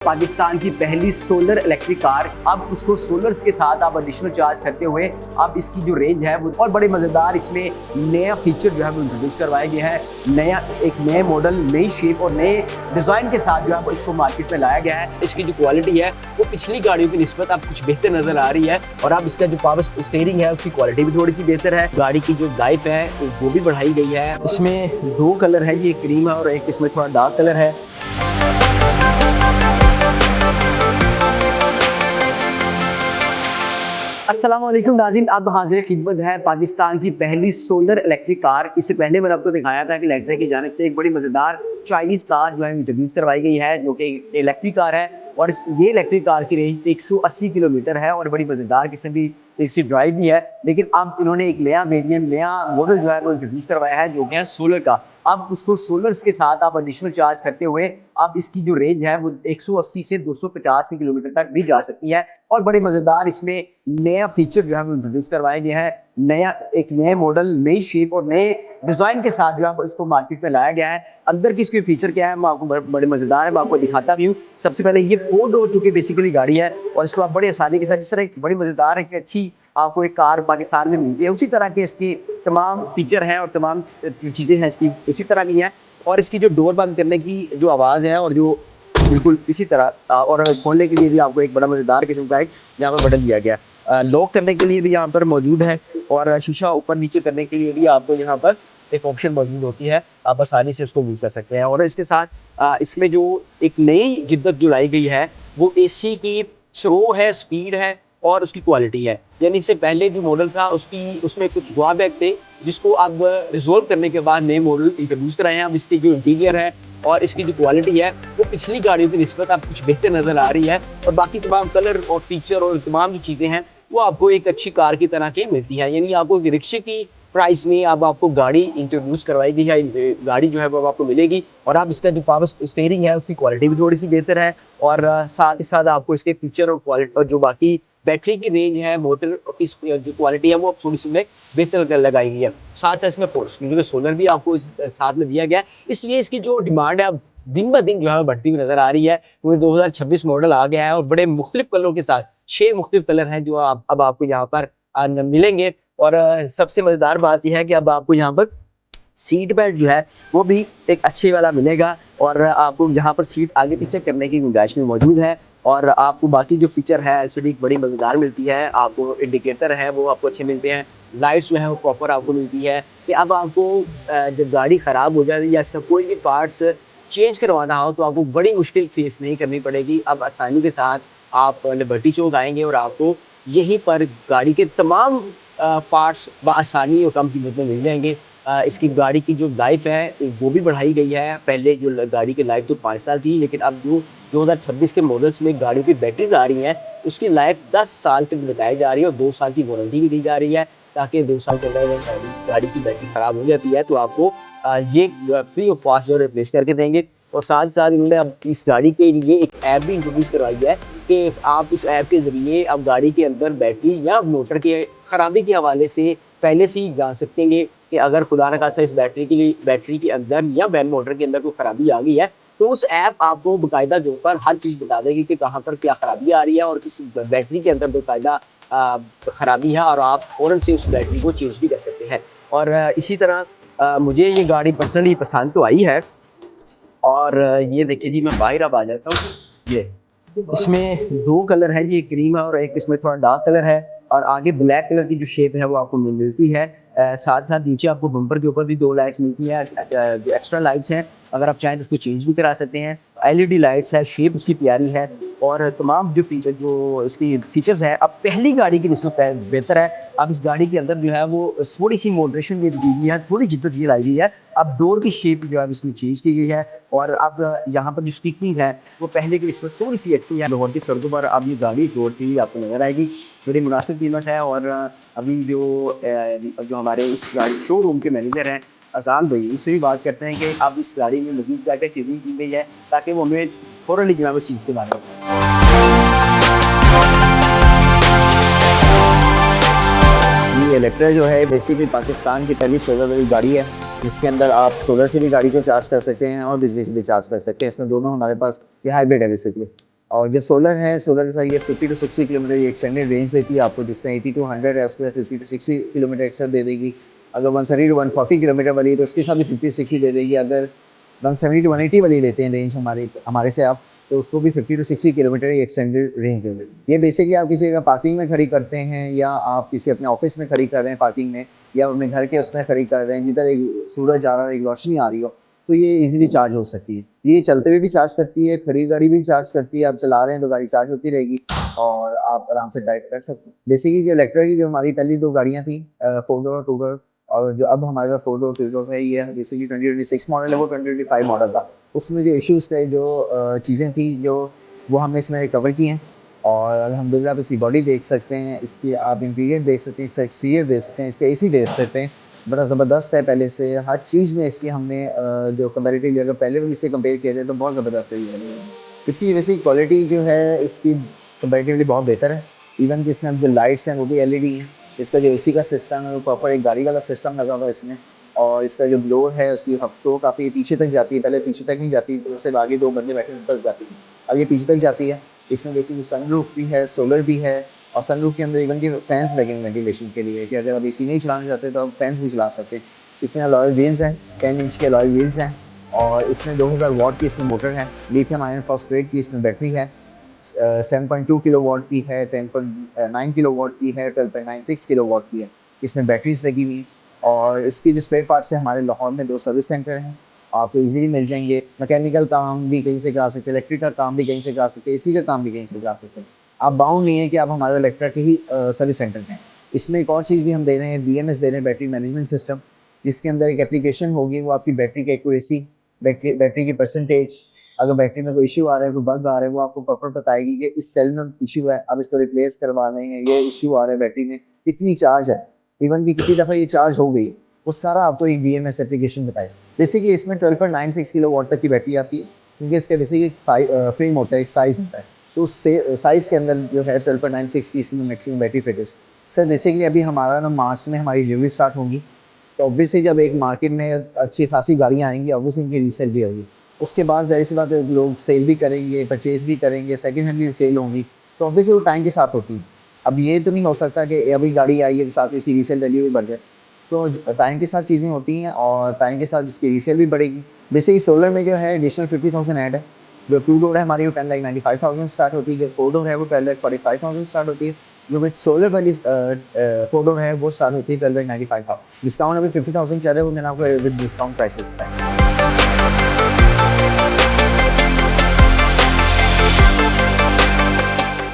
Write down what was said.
पाकिस्तान की पहली solar electric car. अब उसको सोलर्स के साथ आप एडिशनल चार्ज करते हुए अब इसकी जो रेंज है वो और बड़े मज़ेदार इसमें नया फीचर जो है वो इंट्रोड्यूस करवाया गया है। एक नए मॉडल, नई शेप और नए डिज़ाइन के साथ जो है वो इसको मार्केट में लाया गया है। इसकी जो क्वालिटी है वो पिछली गाड़ियों की निस्बत अब कुछ बेहतर नज़र आ रही है और अब इसका जो पावर स्टीयरिंग है उसकी क्वालिटी भी थोड़ी सी बेहतर है। गाड़ी की जो लाइफ है वो भी बढ़ाई गई है। इसमें दो कलर है, ये क्रीम है और एक इसमें थोड़ा डार्क कलर है। अस्सलाम वालेकुम नाज़रीन, अब हाजिर खिदमत है पाकिस्तान की पहली सोलर इलेक्ट्रिक कार। इससे पहले मैंने आपको दिखाया था कि इलेक्ट्रिक की जानिब से एक बड़ी मज़ेदार चाइनीज़ कार जो है इंट्रोड्यूस करवाई गई है, जो कि इलेक्ट्रिक कार है और ये इलेक्ट्रिक कार की रेंज 180 किलोमीटर है और बड़ी मज़ेदार किस्म की इसकी ड्राइव भी है। लेकिन अब इन्होंने एक नया वेरिएंट, नया मॉडल जो है वो इंट्रोड्यूस करवाया है, जो कि है सोलर का। अब उसको सोलर्स के साथ आप एडिशनल चार्ज करते हुए अब इसकी जो रेंज है वो 180 से 250 किलोमीटर तक भी जा सकती है और बड़े मज़ेदार इसमें नया फीचर जो है वो इंट्रोड्यूस करवाया गया है। एक नए मॉडल, नई शेप और नए डिज़ाइन के साथ जो है इसको मार्केट में लाया गया है। अंदर की इसके फीचर क्या है मैं आपको बड़े मज़ेदार है, मैं आपको दिखाता भी हूँ। सबसे पहले ये 4 डोर चुकी बेसिकली गाड़ी है और इसको आप बड़ी आसानी के साथ, जिस तरह एक बड़ी मज़ेदार एक अच्छी आपको एक कार पाकिस्तान में मिलती है, उसी तरह के इसकी तमाम फीचर हैं और तमाम चीज़ें हैं इसकी उसी तरह की हैं। और इसकी जो डोर बंद करने की जो आवाज़ है और जो बिल्कुल इसी तरह, और खोलने के लिए भी आपको एक बड़ा मज़ेदार किस्म का एक यहाँ पर बटन दिया गया। लॉक करने के लिए भी यहाँ पर मौजूद है और शीशा ऊपर नीचे करने के लिए भी आपको यहाँ पर एक ऑप्शन मौजूद होती है, आप आसानी से उसको यूज़ कर सकते हैं। और इसके साथ इसमें जो एक नई जिद्दत जो लाई गई है वो एसी की स्लो है, स्पीड है और उसकी क्वालिटी है। यानी इससे पहले जो मॉडल था उसमें कुछ ड्रॉबैक्स है जिसको अब रिजोल्व करने के बाद नए मॉडल इंट्रोड्यूस कराए हैं। अब इसकी जो इंटीरियर है और इसकी जो क्वालिटी है वो पिछली गाड़ियों की निस्बत अब कुछ बेहतर नज़र आ रही है और बाकी तमाम कलर और फीचर और तमाम जो चीज़ें हैं वो आपको एक अच्छी कार की तरह की मिलती है। यानी आपको रिक्शे की प्राइस में अब आपको गाड़ी इंट्रोड्यूस करवाई गई है, गाड़ी जो है वो आपको मिलेगी और अब इसका जो पावर स्टीयरिंग है उसकी क्वालिटी भी थोड़ी सी बेहतर है और साथ ही साथ आपको इसके फीचर और क्वालिटी और जो बाकी बैटरी की रेंज है, मोटर की जो क्वालिटी है वो थोड़ी सी बेहतर लगाई गई है। साथ साथ इसमें क्योंकि सोलर भी आपको साथ में दिया गया है, इसलिए इसकी जो डिमांड है अब दिन ब दिन जो है बढ़ती हुई नजर आ रही है। क्योंकि 2026 मॉडल आ गया है और बड़े मुख्तलिफ कलरों के साथ 6 मुख्तलिफ कलर हैं जो अब आपको यहाँ पर मिलेंगे। और सबसे मज़ेदार बात यह है कि अब आपको यहाँ पर सीट बेल्ट जो है वो भी एक अच्छे वाला मिलेगा और आपको यहाँ पर सीट आगे पीछे करने की गुंजाइश भी मौजूद है। और आपको बाकी जो फीचर है ऐसे भी बड़ी मज़ेदार मिलती है। आपको इंडिकेटर है वो आपको अच्छे मिलते हैं, लाइट्स जो है वो प्रॉपर आपको मिलती है कि अब आपको जब गाड़ी ख़राब हो जाए या इसका कोई भी पार्ट्स चेंज करवाना हो तो आपको बड़ी मुश्किल फेस नहीं करनी पड़ेगी। अब आसानी के साथ आप लिबर्टी चौक आएंगे और आपको यहीं पर गाड़ी के तमाम पार्ट्स बआसानी और कम कीमत में मिल जाएंगे। इसकी गाड़ी की जो लाइफ है वो भी बढ़ाई गई है। पहले जो गाड़ी की लाइफ तो 5 साल थी, लेकिन अब जो 2026 के मॉडल्स में गाड़ी की बैटरीज आ रही हैं उसकी लाइफ 10 साल तक बताई जा रही है और 2 साल की वारंटी भी दी जा रही है, ताकि 2 साल के अंदर गाड़ी की बैटरी ख़राब हो जाती है तो आपको ये फ्री ऑफ कॉस्ट जो रिप्लेस करके देंगे। और साथ ही साथ इन्होंने अब इस गाड़ी के लिए एक ऐप भी इंट्रोड्यूस करवाई है कि आप उस ऐप के ज़रिए अब गाड़ी के अंदर बैटरी या मोटर के ख़राबी के हवाले से पहले से ही जान सकते हैं कि अगर खुदा न खास्ता इस बैटरी के अंदर या बैल मोटर के अंदर कोई ख़राबी आ गई है तो उस ऐप आपको बाकायदा जो पर हर चीज़ बता देगी कि कहाँ पर क्या ख़राबी आ रही है और किस बैटरी के अंदर बाकायदा ख़राबी है और आप फ़ौरन से उस बैटरी को चेंज भी कर सकते हैं। और इसी तरह मुझे ये गाड़ी पर्सनली पसंद तो आई है। और ये देखिए जी, मैं बाहर अब आ जाता हूँ। ये इसमें 2 कलर है, ये क्रीम है और एक इसमें थोड़ा डार्क कलर है और आगे ब्लैक कलर की जो शेप है वो आपको मिलती है। साथ साथ नीचे आपको बम्पर के ऊपर भी 2 लाइट्स मिलती हैं, जो एक्स्ट्रा लाइट्स हैं, अगर आप चाहें तो उसको चेंज भी करा सकते हैं। एलईडी लाइट्स है, शेप उसकी प्यारी है और तमाम जो इसकी फीचर्स हैं अब पहली गाड़ी की निस्बत बेहतर है। अब इस गाड़ी के अंदर जो है वो थोड़ी सी मॉडरेशन ये दी गई है, थोड़ी जिद्दत ये लाई गई है। अब डोर की शेप जो है इसमें चेंज की गई है और अब यहाँ पर जो स्टिकिंग है वो पहले की निस्बत थोड़ी सी अच्छी है। लाहौर की सड़कों पर अब ये गाड़ी डोर की आपको नजर आएगी, बड़ी मुनासिब कीमत है। और अभी जो हमारे इस गाड़ी शोरूम के मैनेजर हैं अजान भाई, उससे भी बात करते हैं कि अब इस गाड़ी में मज़ीद क्या क्या चीज़ें की गई है ताकि वो हमें फ़ौरन जो है उस चीज़ के बारे में। ये इलेक्ट्रा जो है बेसिकली पाकिस्तान की पहली सोलर वाली गाड़ी है, जिसके अंदर आप सोलर से भी गाड़ी को चार्ज कर सकते हैं और बिजली से भी चार्ज कर सकते हैं। इसमें दोनों हमारे पास ये हाइब्रिड है बेसिकली। और जो सोलर है, सोलर का ये 50 to 60 किलोमीटर ये एक्सटेंडेड रेंज देती है आपको, जिससे 80 to 100 है उसके साथ 50 to 60 किलोमीटर एक्स्ट्रा दे देगी। अगर 130 to 140 किलोमीटर वाली है तो उसके साथ भी 50 60 दे देगी। अगर 170 to 180 वाली लेते हैं रेंज हमारे से आप, तो उसको भी 50 to 60 किलोमीटर ये एक्सटेंडेड रेंज दे देगी। ये बेसिकली आप किसी का पार्किंग में खड़ी करते हैं, या आप किसी अपने ऑफिस में खड़ी कर रहे हैं पार्किंग में, या अपने घर के उसमें खड़ी कर रहे हैं जिधर एक सूरज आ रहा है, एक रोशनी आ रही हो, तो ये इजीली चार्ज हो सकती है। ये चलते हुए भी चार्ज करती है, खड़ी गाड़ी भी चार्ज करती है। आप चला रहे हैं तो गाड़ी चार्ज होती रहेगी और आप आराम से ड्राइव कर सकते हैं। बेसिकली जो इलेक्ट्रिक की जो हमारी पहली दो गाड़ियाँ थी, 4 डोर 2 डोर, और जो अब हमारे पास 4 डोर 3 डोर है, ये बेसिकली 2026 मॉडल है, वो 2025 मॉडल था। उसमें जो इश्यूज़ थे, जो चीज़ें थी, जो वो हमने इसमें रिकवर की हैं। और अल्हम्दुलिल्लाह आप इसकी बॉडी देख सकते हैं, इसकी आप इंटीरियर देख सकते हैं, इसका एक्सटीरियर देख सकते हैं, इसका एसी देख सकते हैं, बड़ा ज़बरदस्त है। पहले से हर चीज़ में इसकी हमने जो कंपैरेटिवली अगर पहले भी इससे कंपेयर किया जाए तो बहुत ज़बरदस्त है ये। इसकी वैसे क्वालिटी जो है इसकी कंपैरेटिवली बहुत बेहतर है। इवन कि इसमें जो लाइट्स हैं वो भी एलईडी हैं। इसका जो एसी का सिस्टम है वो प्रॉपर एक गाड़ी वाला सिस्टम लगा हुआ है इसमें। और इसका जो ब्लोअर है उसकी हफ्तों काफ़ी पीछे तक जाती है, पहले पीछे तक नहीं जाती, तो सिर्फ आगे 2 बंदे बैठे तक जाती है, अब ये पीछे तक जाती है। इसमें देखिए सनरूफ भी है, सोलर भी है, और सनरूफ के अंदर इवन कि फैंस लगे हैं वेंटिलेशन के लिए, कि अगर आप एसी नहीं चलाना चाहते तो आप फैंस भी चला सकते हैं। इसमें अलॉय व्हील्स हैं, 10 इंच के अलॉय व्हील्स हैं, और इसमें 2000 वाट की इसमें मोटर है, लिथियम आयन फॉस्फेट की इसमें बैटरी है, 7.2 किलो वाट की है, 10.9 किलो वाट की है, 12.96 किलो वाट की है। इसमें बैटरीज लगी हुई। और इसकी जो स्पेयर पार्ट्स है, हमारे लाहौर में 2 सर्विस सेंटर हैं, आपको इजीली मिल जाएंगे। मैकेनिकल काम भी कहीं से करा सकते हैं, इलेक्ट्रिक का काम भी कहीं से करा सकते हैं, एसी का काम भी कहीं से करा सकते हैं। आप बाउंड नहीं है कि आप हमारे इलेक्ट्रिक के ही सर्विस सेंटर में हैं। इसमें एक और चीज़ भी हम दे रहे हैं, BMS दे रहे हैं, बैटरी मैनेजमेंट सिस्टम, जिसके अंदर एक एप्लीकेशन होगी, वो आपकी बैटरी की एक्यूरेसी, बैटरी की परसेंटेज, अगर बैटरी में कोई इशू आ रहा है, कोई बग आ रहा है, वो आपको प्रॉपर बताएगी कि इस सेल में इशू है, अब इसको रिप्लेस करवा रहे हैं, ये इशू आ रहा है बैटरी में, कितनी चार्ज है, इवन कि कितनी दफ़ा ये चार्ज हो गई, वो सारा आपको एक BMS एप्लीकेशन बताएगा। बेसिकली इसमें 12.96 किलो वाट तक की बैटरी आती है, क्योंकि इसका बेसिकली फ्रेम होता है, एक साइज़ होता है, तो उस साइज़ के अंदर जो है 12.96 की इसमें मैक्सिमम बैटरी फिट है। सर बेसिकली अभी हमारा ना मार्च में हमारी डिलीवरी स्टार्ट होगी, तो ऑब्वियसली जब एक मार्केट में अच्छी खासी गाड़ियाँ आएंगी, ऑब्वियसली इनकी रीसेल भी होगी। उसके बाद ज़ाहिर सी बात है लोग सेल भी करेंगे, परचेज़ भी करेंगे, सेकंड हैंड भी सेल होंगी, तो ऑब्वियसली वो टाइम के साथ होती है। अब ये तो नहीं हो सकता कि अभी गाड़ी आई है के साथ इसकी रीसेल वैल्यू भी बढ़ जाए, तो टाइम के साथ चीज़ें होती हैं और टाइम के साथ इसकी रीसेल भी बढ़ेगी। बेसिकली सोलर में जो है एडिशनल 50,000 ऐड है। जो 2 डोर है हमारी वो 10,95,000 स्टार्ट होती है, जो 4 डोर है वो 12,45,000 स्टार्ट होती है। जो विद सोलर वाली 4 डोर है वो स्टार्ट होती है 12,95,000। डिस्काउंट अभी 50,000 चल रहा है, वो मैंने आपको विद डिस्काउंट प्राइसेस बताया।